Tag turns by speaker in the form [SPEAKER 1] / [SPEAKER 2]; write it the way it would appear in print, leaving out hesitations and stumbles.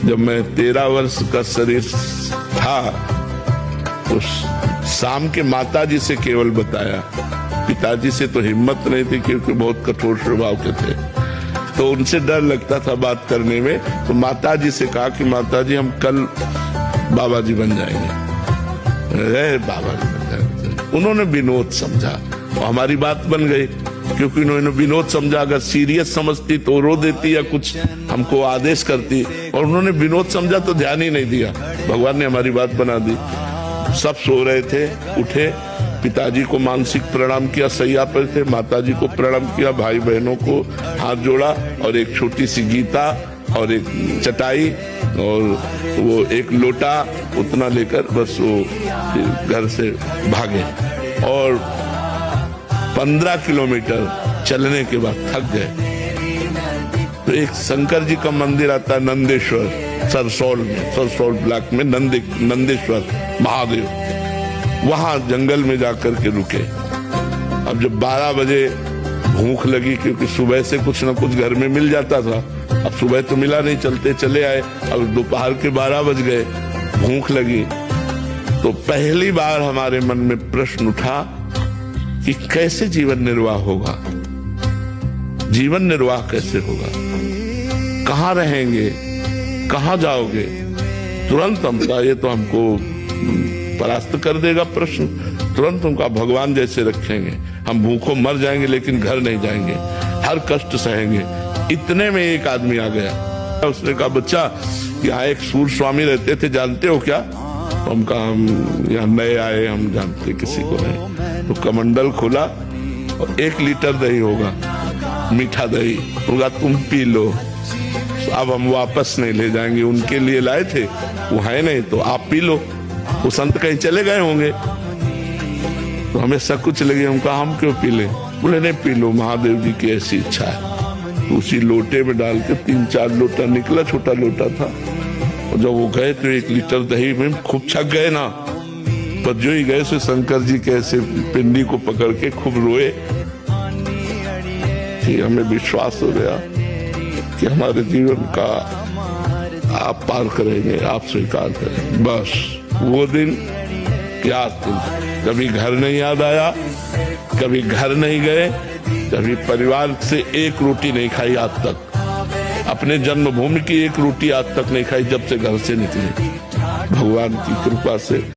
[SPEAKER 1] जब मैं 13 वर्ष का शरीर था तो शाम के माताजी से केवल बताया, पिताजी से तो हिम्मत नहीं थी क्योंकि बहुत कठोर स्वभाव के थे, तो उनसे डर लगता था बात करने में। तो माताजी से कहा कि माताजी हम कल बाबा जी बन जाएंगे। बाबा जी बन जाएंगे। उन्होंने विनोद समझा और हमारी बात बन गई, क्योंकि उन्होंने विनोद समझा। अगर सीरियस समझती तो रो देती या कुछ हमको आदेश करती, और उन्होंने विनोद समझा तो ध्यान ही नहीं दिया। भगवान ने हमारी बात बना दी। सब सो रहे थे, उठे, पिताजी को मानसिक प्रणाम किया, सैया पर थे, माताजी को प्रणाम किया, भाई बहनों को हाथ जोड़ा और एक छोटी सी गीता और एक चटाई और वो एक लोटा उतना लेकर बस वो घर से भागे। और 15 किलोमीटर चलने के बाद थक गए तो एक शंकर जी का मंदिर आता है नंदेश्वर, सरसौल ब्लॉक में नंदेश्वर महादेव, वहां जंगल में जाकर के रुके। अब जब 12 बजे भूख लगी, क्योंकि सुबह से कुछ न कुछ घर में मिल जाता था, अब सुबह तो मिला नहीं, चलते चले आए। अब दोपहर के 12 बज गए, भूख लगी, तो पहली बार हमारे मन में प्रश्न उठा कि कैसे जीवन निर्वाह होगा, जीवन निर्वाह कैसे होगा, कहाँ रहेंगे, कहाँ जाओगे। तुरंत हम कहा ये तो हमको परास्त कर देगा प्रश्न। तुरंत उनका भगवान जैसे रखेंगे, हम भूखों मर जाएंगे लेकिन घर नहीं जाएंगे, हर कष्ट सहेंगे। इतने में एक आदमी आ गया, उसने कहा बच्चा यहाँ एक सूर स्वामी रहते थे, जानते हो क्या? तो हम कहा हम यहाँ नए आए, हम जानते किसी को नहीं। तो कमंडल खोला और 1 लीटर दही होगा, मीठा दही होगा, तुम पी लो, अब हम वापस नहीं ले जाएंगे। उनके लिए लाए थे, वो है नहीं तो आप पी लो, वो संत कहीं चले गए होंगे। तो हमें सब कुछ लगे, हम कहा हम क्यों पी ले? बोले नहीं पी लो, महादेव जी की ऐसी इच्छा है। तो उसी लोटे में डाल के 3-4 लोटा निकला, छोटा लोटा था। और जब वो गए तो 1 लीटर दही में खूब छक गए ना, पर जो ही गए सो शंकर जी के ऐसे पिंडी को पकड़ के खूब रोए कि हमें विश्वास हो गया कि हमारे जीवन का आप पार करेंगे, आप स्वीकार करेंगे। बस वो दिन याद, कभी घर नहीं याद आया, कभी घर नहीं गए, कभी परिवार से एक रोटी नहीं खाई आज तक, अपने जन्मभूमि की एक रोटी आज तक नहीं खाई जब से घर से निकले, भगवान की कृपा से।